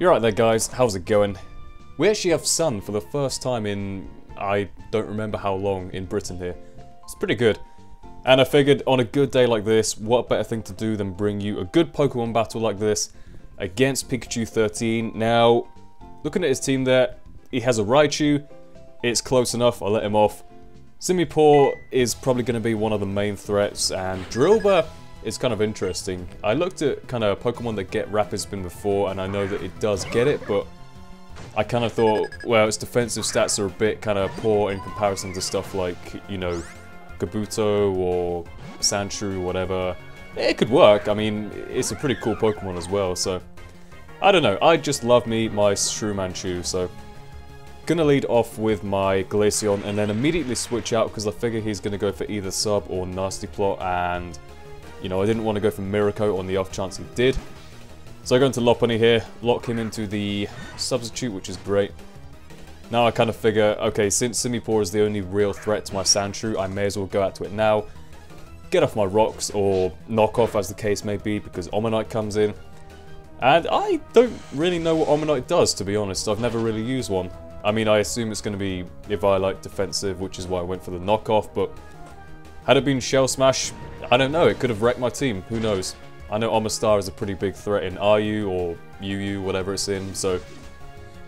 You're right there, guys. How's it going? We actually have sun for the first time in, I don't remember how long, in Britain here. It's pretty good. And I figured on a good day like this, what better thing to do than bring you a good Pokemon battle like this against Pikachu13. Now, looking at his team there, he has a Raichu. It's close enough, I'll let him off. Simipour is probably going to be one of the main threats, and Drillbur is kind of interesting. I looked at kind of Pokemon that get Rapid Spin before, and I know that it does get it, but I kind of thought, well, its defensive stats are a bit kind of poor in comparison to stuff like, you know, Kabuto or Sandshrew or whatever. It could work. I mean, it's a pretty cool Pokemon as well, so I don't know. I just love my Shrew, so gonna lead off with my Glaceon and then immediately switch out because I figure he's gonna go for either Sub or Nasty Plot, and you know, I didn't want to go for Miracle on the off chance he did. So I go into Lopunny here, lock him into the Substitute, which is great. Now I kind of figure, okay, since Simipour is the only real threat to my Sandshrew, I may as well go out to it now. Get off my rocks, or knock off as the case may be, because Omanyte comes in. And I don't really know what Omanyte does, to be honest. I've never really used one. I mean, I assume it's going to be Eviolite defensive, which is why I went for the knockoff, but had it been Shell Smash, I don't know, it could have wrecked my team, who knows. I know Omastar is a pretty big threat in RU or UU, whatever it's in, so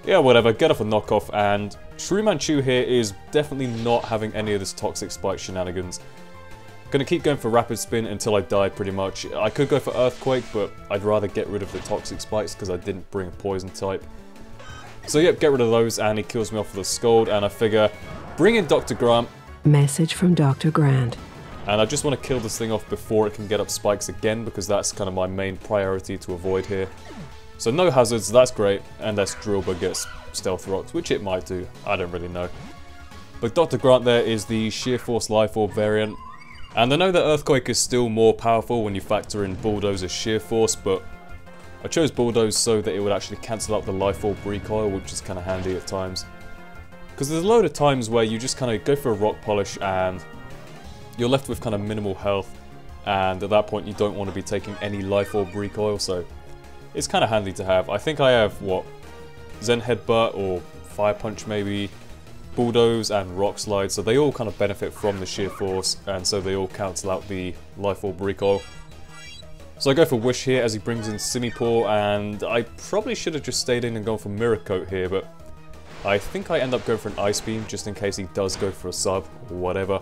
yeah, whatever, get off a knockoff, and Shrew here is definitely not having any of this Toxic Spike shenanigans. Gonna keep going for Rapid Spin until I die, pretty much. I could go for Earthquake, but I'd rather get rid of the Toxic Spikes because I didn't bring a Poison type. So yep, get rid of those, and he kills me off with a Scald, and I figure, bring in Dr. Grant. Message from Dr. Grant. And I just want to kill this thing off before it can get up spikes again, because that's kind of my main priority to avoid here. So no hazards, that's great, unless Drillbur gets Stealth Rocked, which it might do, I don't really know. But Dr. Grant there is the Sheer Force Life Orb variant, and I know that Earthquake is still more powerful when you factor in Bulldozer's Sheer Force, but I chose Bulldoze so that it would actually cancel out the Life Orb recoil, which is kind of handy at times. Because there's a load of times where you just kind of go for a Rock Polish and you're left with kind of minimal health, and at that point you don't want to be taking any Life Orb recoil, so it's kind of handy to have. I think I have, what, Zen Headbutt or Fire Punch maybe, Bulldoze and Rock Slide, so they all kind of benefit from the Sheer Force, and so they all cancel out the Life Orb recoil. So I go for Wish here as he brings in Simipour, and I probably should have just stayed in and gone for Miracoat here, but I think I end up going for an Ice Beam just in case he does go for a Sub or whatever.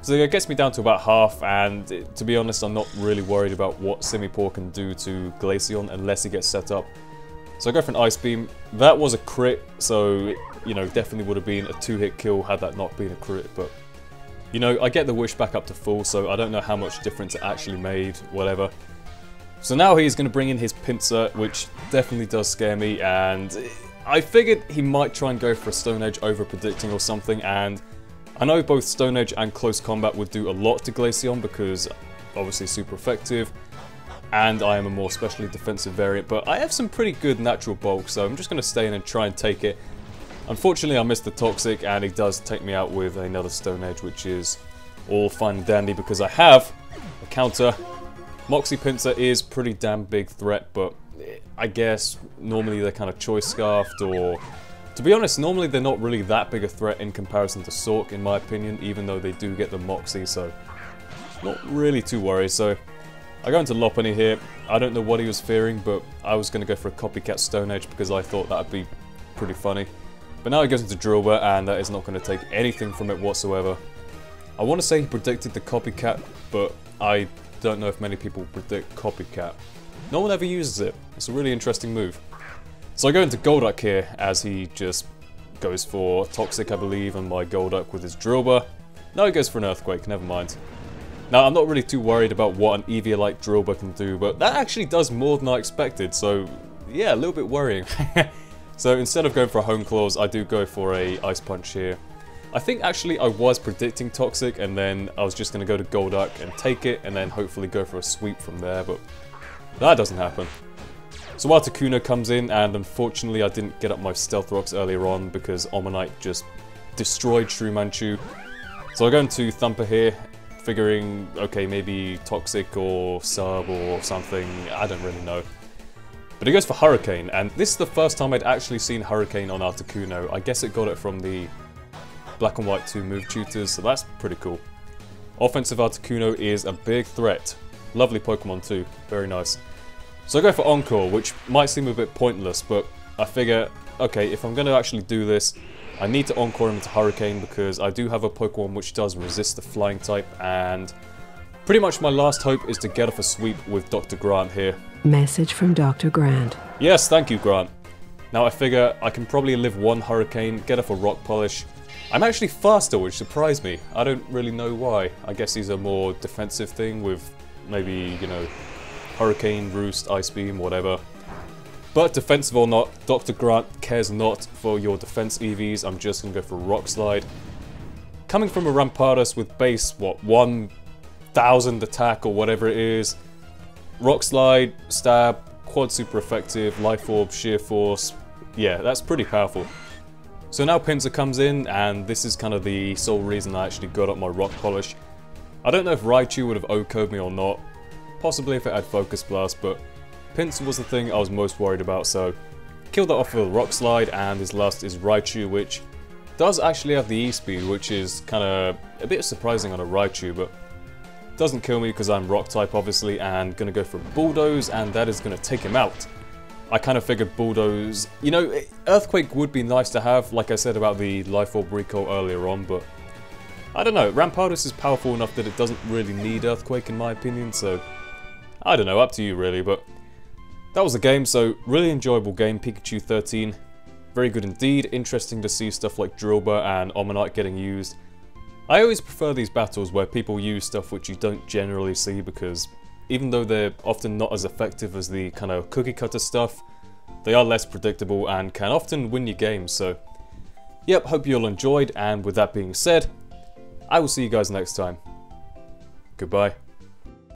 So it gets me down to about half, and to be honest, I'm not really worried about what Simipour can do to Glaceon unless he gets set up. So I go for an Ice Beam. That was a crit, so you know, definitely would have been a 2-hit kill had that not been a crit, but you know, I get the Wish back up to full, so I don't know how much difference it actually made, whatever. So now he's going to bring in his Pinsir, which definitely does scare me, and I figured he might try and go for a Stone Edge over predicting or something, and I know both Stone Edge and Close Combat would do a lot to Glaceon because obviously super effective, and I am a more specially defensive variant, but I have some pretty good natural bulk, so I'm just going to stay in and try and take it. Unfortunately, I missed the Toxic, and he does take me out with another Stone Edge, which is all fine and dandy because I have a counter. Moxie Pinsir is pretty damn big threat, but I guess normally they're kind of Choice Scarfed, or to be honest, normally they're not really that big a threat in comparison to Sork, in my opinion, even though they do get the Moxie, so not really too worried. So I go into Lopunny here. I don't know what he was fearing, but I was going to go for a Copycat Stone Edge because I thought that would be pretty funny. But now he goes into Drillbur, and that is not going to take anything from it whatsoever. I want to say he predicted the Copycat, but I don't know if many people predict Copycat. No one ever uses it. It's a really interesting move. So I go into Golduck here as he just goes for Toxic, I believe, and my Golduck with his Drillbur. No, he goes for an Earthquake, never mind. Now, I'm not really too worried about what an Eviolite Drillbur can do, but that actually does more than I expected, so yeah, a little bit worrying. So instead of going for a Hone Claws, I do go for a Ice Punch here. I think actually I was predicting Toxic, and then I was just going to go to Golduck and take it, and then hopefully go for a sweep from there, but that doesn't happen. So Articuno comes in, and unfortunately I didn't get up my Stealth Rocks earlier on because Omanyte just destroyed Shrew. So I go into Thumper here, figuring, okay, maybe Toxic or Sub or something, I don't really know. But it goes for Hurricane, and this is the first time I'd actually seen Hurricane on Articuno. I guess it got it from the Black and White 2 move tutors, so that's pretty cool. Offensive Articuno is a big threat. Lovely Pokemon too, very nice. So I go for Encore, which might seem a bit pointless, but I figure, okay, if I'm going to actually do this, I need to Encore him into Hurricane because I do have a Pokemon which does resist the Flying type, and pretty much my last hope is to get off a sweep with Dr. Grant here. Message from Dr. Grant. Yes, thank you, Grant. Now I figure I can probably live one Hurricane, get off a Rock Polish. I'm actually faster, which surprised me. I don't really know why. I guess he's a more defensive thing with maybe, you know, Hurricane, Roost, Ice Beam, whatever. But defensive or not, Dr. Grant cares not for your defense EVs. I'm just going to go for Rock Slide. Coming from a Rampardos with base, what, 1000 attack or whatever it is. Rock Slide, Stab, Quad super effective, Life Orb, Sheer Force. Yeah, that's pretty powerful. So now Pinsir comes in, and this is kind of the sole reason I actually got up my Rock Polish. I don't know if Raichu would have OHKO'd me or not. Possibly if it had Focus Blast, but Pinsir was the thing I was most worried about, so killed that off with a Rock Slide, and his last is Raichu, which does actually have the E-Speed, which is kind of a bit surprising on a Raichu, but doesn't kill me because I'm Rock type obviously, and gonna go for Bulldoze, and that is gonna take him out. I kind of figured Bulldoze, you know, Earthquake would be nice to have, like I said about the Life Orb recall earlier on, but I don't know, Rampardos is powerful enough that it doesn't really need Earthquake in my opinion, so I don't know, up to you really, but that was the game. So really enjoyable game, Pikachu13, very good indeed, interesting to see stuff like Drillbur and Omanyte getting used. I always prefer these battles where people use stuff which you don't generally see, because even though they're often not as effective as the kind of cookie cutter stuff, they are less predictable and can often win your games. So yep, hope you all enjoyed, and with that being said, I will see you guys next time. Goodbye.